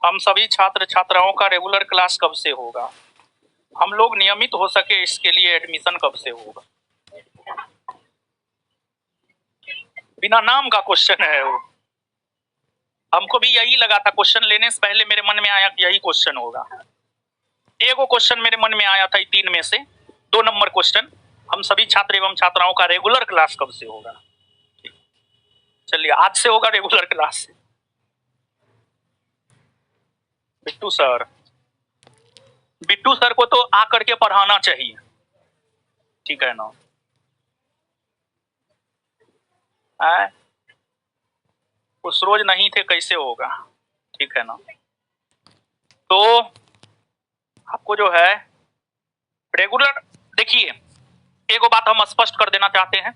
हम सभी छात्र छात्राओं का रेगुलर क्लास कब से होगा? हम लोग नियमित हो सके इसके लिए एडमिशन कब से होगा? बिना नाम का क्वेश्चन है वो। हमको भी यही लगा था, क्वेश्चन लेने से पहले मेरे मन में आया कि यही क्वेश्चन होगा। एगो क्वेश्चन मेरे मन में आया था 3 में से, 2 नंबर क्वेश्चन, हम सभी छात्र एवं छात्राओं का रेगुलर क्लास कब से होगा? चलिए, आज से होगा रेगुलर क्लास। बिट्टू सर को तो आकर के पढ़ाना चाहिए, ठीक है ना? उस रोज नहीं थे, कैसे होगा? ठीक है ना? तो आपको जो है रेगुलर, देखिए एगो बात हम स्पष्ट कर देना चाहते हैं,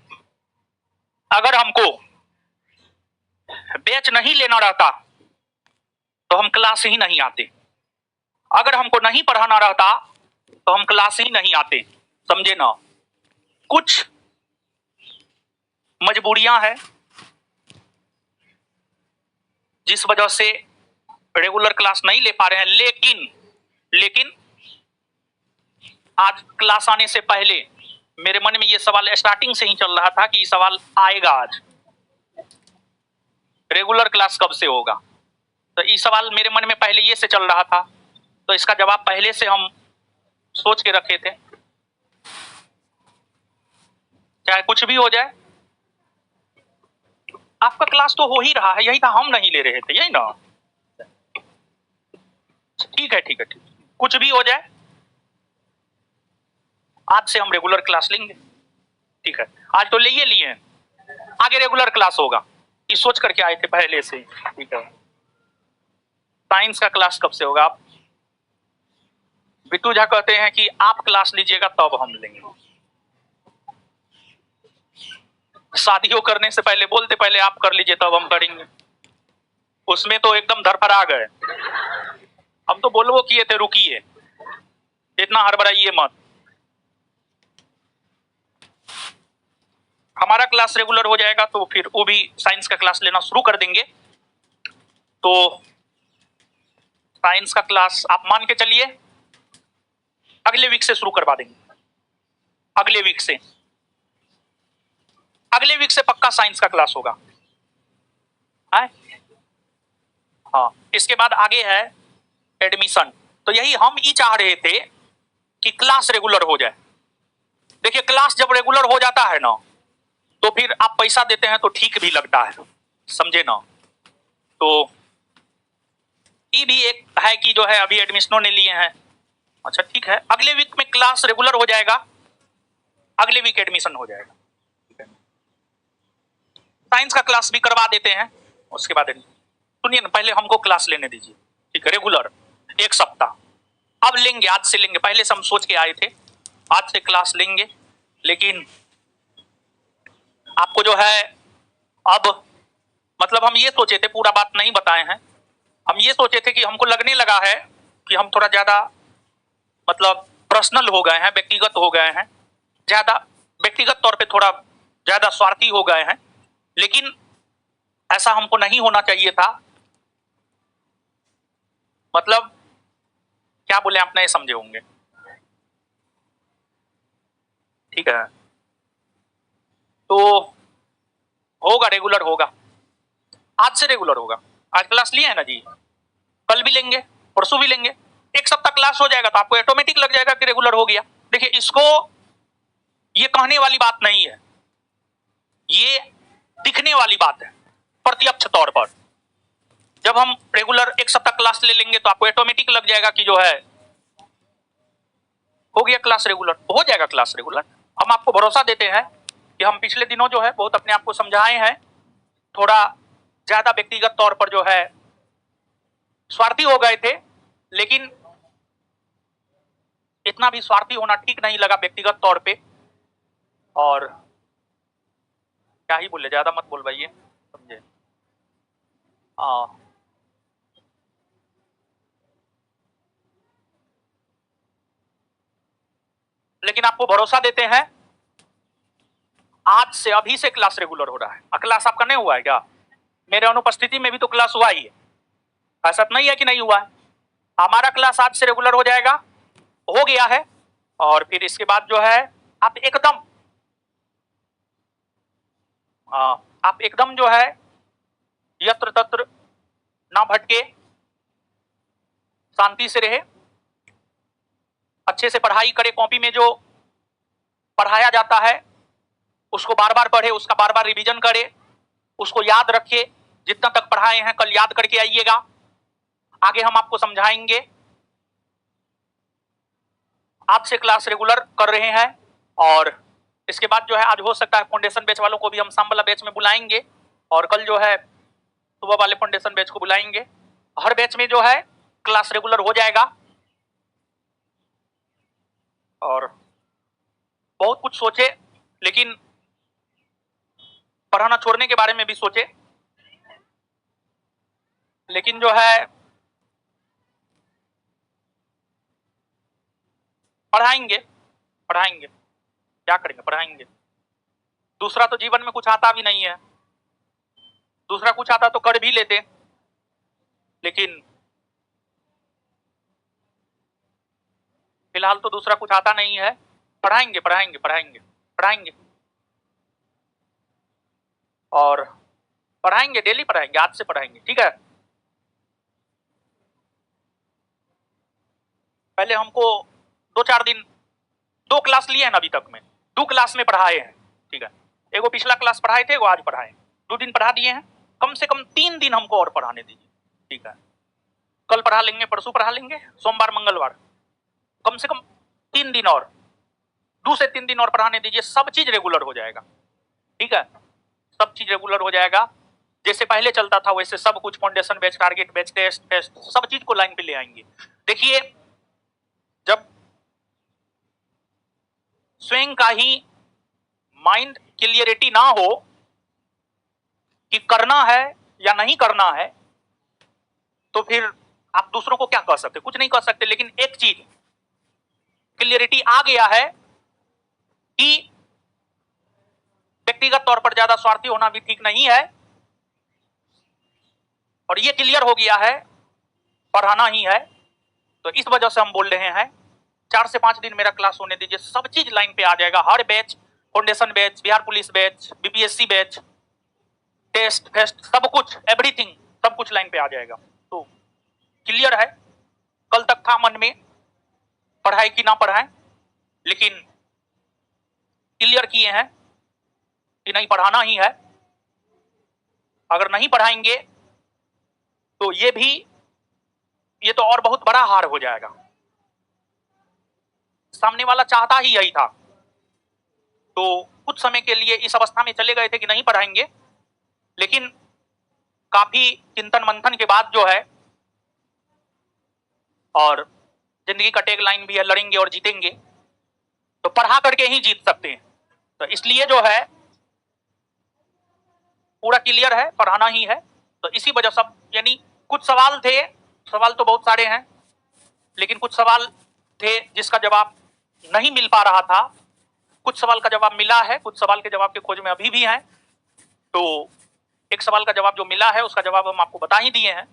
अगर हमको बैच नहीं लेना रहता तो हम क्लास ही नहीं आते। अगर हमको नहीं पढ़ाना रहता तो हम क्लास ही नहीं आते, समझे ना? कुछ मजबूरियां हैं जिस वजह से रेगुलर क्लास नहीं ले पा रहे हैं, लेकिन आज क्लास आने से पहले मेरे मन में ये सवाल स्टार्टिंग से ही चल रहा था कि ये सवाल आएगा आज, रेगुलर क्लास कब से होगा। तो ये सवाल मेरे मन में पहले ये से चल रहा था, तो इसका जवाब पहले से हम सोच के रखे थे। चाहे कुछ भी हो जाए, आपका क्लास तो हो ही रहा है, यही था, हम नहीं ले रहे थे, यही ना? ठीक है, कुछ भी हो जाए, आज से हम रेगुलर क्लास लेंगे, ठीक है? आज तो लिए हैं, आगे रेगुलर क्लास होगा, ये सोच करके आए थे पहले से, ठीक है? साइंस का क्लास कब से होगा? आप बिट्टू झा कहते हैं कि आप क्लास लीजिएगा तब हम लेंगे। शादियों करने से पहले बोलते पहले आप कर लीजिए तब हम करेंगे, उसमें तो एकदम धरफरा गए। हम तो बोलबो किए थे रुकिए, इतना हड़बड़ाइए मत। हमारा क्लास रेगुलर हो जाएगा तो फिर वो भी साइंस का क्लास लेना शुरू कर देंगे। तो साइंस का क्लास आप मान के चलिए अगले वीक से शुरू करवा देंगे, अगले वीक से पक्का साइंस का क्लास होगा, है? हाँ, इसके बाद आगे है एडमिशन। तो यही हम ही चाह रहे थे कि क्लास रेगुलर हो जाए। देखिए, क्लास जब रेगुलर हो जाता है ना, तो फिर आप पैसा देते हैं तो ठीक भी लगता है, समझे ना? तो ये भी एक है कि जो है अभी एडमिशनों ने लिए हैं, अच्छा ठीक है, अगले वीक में क्लास रेगुलर हो जाएगा, अगले वीक एडमिशन हो जाएगा, ठीक है? साइंस का क्लास भी करवा देते हैं, उसके बाद सुनिए ना, पहले हमको क्लास लेने दीजिए, ठीक है? रेगुलर 1 सप्ताह अब लेंगे, आज से लेंगे, पहले से हम सोच के आए थे आज से क्लास लेंगे, लेकिन आपको जो है अब मतलब हम ये सोचे थे, पूरा बात नहीं बताए हैं, हम ये सोचे थे कि हमको लगने लगा है कि हम थोड़ा ज्यादा मतलब पर्सनल हो गए हैं, व्यक्तिगत हो गए हैं, ज्यादा व्यक्तिगत तौर पे थोड़ा ज्यादा स्वार्थी हो गए हैं, लेकिन ऐसा हमको नहीं होना चाहिए था। मतलब क्या बोले, आप नहीं समझे होंगे, ठीक है? तो होगा, रेगुलर होगा, आज से रेगुलर होगा। आज क्लास लिए है ना जी, कल भी लेंगे, परसों भी लेंगे, 1 सप्ताह क्लास हो जाएगा तो आपको ऑटोमेटिक लग जाएगा कि रेगुलर हो गया। देखिए, इसको ये कहने वाली बात नहीं है, ये दिखने वाली बात है, प्रत्यक्ष तौर पर। जब हम रेगुलर 1 सप्ताह क्लास ले लेंगे तो आपको ऑटोमेटिक लग जाएगा कि जो है हो गया क्लास रेगुलर, हो जाएगा क्लास रेगुलर। हम आपको भरोसा देते हैं कि हम पिछले दिनों जो है बहुत अपने आप को समझाए हैं, थोड़ा ज्यादा व्यक्तिगत तौर पर जो है स्वार्थी हो गए थे, लेकिन इतना भी स्वार्थी होना ठीक नहीं लगा व्यक्तिगत तौर पे। और क्या ही बोले, ज्यादा मत बोल भाई, समझे? लेकिन आपको भरोसा देते हैं, आज से अभी से क्लास रेगुलर हो रहा है। क्लास आपका नहीं हुआ है क्या? मेरे अनुपस्थिति में भी तो क्लास हुआ ही है, ऐसा तो नहीं है कि नहीं हुआ है। हमारा क्लास आज से रेगुलर हो जाएगा, हो गया है। और फिर इसके बाद जो है आप एकदम जो है यत्र तत्र ना भटके, शांति से रहे, अच्छे से पढ़ाई करे, कॉपी में जो पढ़ाया जाता है उसको बार बार पढ़े, उसका बार बार रिवीजन करे, उसको याद रखे, जितना तक पढ़ाए हैं कल याद करके आइएगा, आगे हम आपको समझाएंगे। आज से क्लास रेगुलर कर रहे हैं। और इसके बाद जो है आज हो सकता है फाउंडेशन बैच वालों को भी हम शाम वाला बैच में बुलाएंगे, और कल जो है सुबह वाले फाउंडेशन बैच को बुलाएंगे। हर बैच में जो है क्लास रेगुलर हो जाएगा। और बहुत कुछ सोचे, लेकिन पढ़ाना छोड़ने के बारे में भी सोचे, लेकिन जो है पढ़ाएंगे, क्या करेंगे, पढ़ाएंगे। दूसरा तो जीवन में कुछ आता भी नहीं है, दूसरा कुछ आता तो कर भी लेते, लेकिन फिलहाल तो दूसरा कुछ आता नहीं है। पढ़ाएंगे पढ़ाएंगे पढ़ाएंगे पढ़ाएंगे और पढ़ाएंगे, डेली पढ़ाएंगे, आज से पढ़ाएंगे, ठीक है। पहले हमको 2-4 दिन 2 क्लास लिए हैं ना अभी तक में, 2 क्लास में पढ़ाए हैं, ठीक है। एगो पिछला क्लास पढ़ाए थे, एगो आज पढ़ाए, 2 दिन पढ़ा दिए हैं। कम से कम 3 दिन हमको और पढ़ाने दीजिए, ठीक है। कल पढ़ा लेंगे, परसों पढ़ा लेंगे, सोमवार मंगलवार, कम से कम 3 दिन और, 2 से 3 दिन और पढ़ाने दीजिए। सब चीज रेगुलर हो जाएगा, ठीक है, सब चीज रेगुलर हो जाएगा। जैसे पहले चलता था वैसे सब कुछ, foundation batch, target batch, test, सब चीज को लाइन पे ले आएंगे। देखिए, जब स्वयं का ही माइंड क्लियरिटी ना हो कि करना है या नहीं करना है, तो फिर आप दूसरों को क्या कह सकते, कुछ नहीं कह सकते। लेकिन एक चीज क्लियरिटी आ गया है कि व्यक्तिगत तौर पर ज्यादा स्वार्थी होना भी ठीक नहीं है, और ये क्लियर हो गया है पढ़ाना ही है, तो इस वजह से हम बोल रहे हैं 4 से 5 दिन मेरा क्लास होने दीजिए, सब चीज लाइन पे आ जाएगा। हर batch, foundation batch, Bihar police batch, BPSC batch, test fest, सब कुछ, एवरीथिंग, सब कुछ लाइन पे आ जाएगा। तो क्लियर है। कल तक था मन में पढ़ाए कि ना पढ़ाए, लेकिन क्लियर किए हैं कि नहीं, पढ़ाना ही है। अगर नहीं पढ़ाएंगे तो ये तो और बहुत बड़ा हार हो जाएगा। सामने वाला चाहता ही यही था, तो कुछ समय के लिए इस अवस्था में चले गए थे कि नहीं पढ़ाएंगे, लेकिन काफी चिंतन मंथन के बाद जो है, और जिंदगी का टैग लाइन भी है, लड़ेंगे और जीतेंगे, तो पढ़ा करके ही जीत सकते हैं। तो इसलिए जो है पूरा क्लियर है, पढ़ाना ही है। तो इसी वजह सब, यानी कुछ सवाल थे, सवाल तो बहुत सारे हैं, लेकिन कुछ सवाल थे जिसका जवाब नहीं मिल पा रहा था, कुछ सवाल का जवाब मिला है, कुछ सवाल के जवाब के खोज में अभी भी हैं। तो एक सवाल का जवाब जो मिला है उसका जवाब हम आपको बता ही दिए हैं।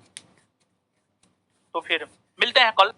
तो फिर मिलते हैं कल।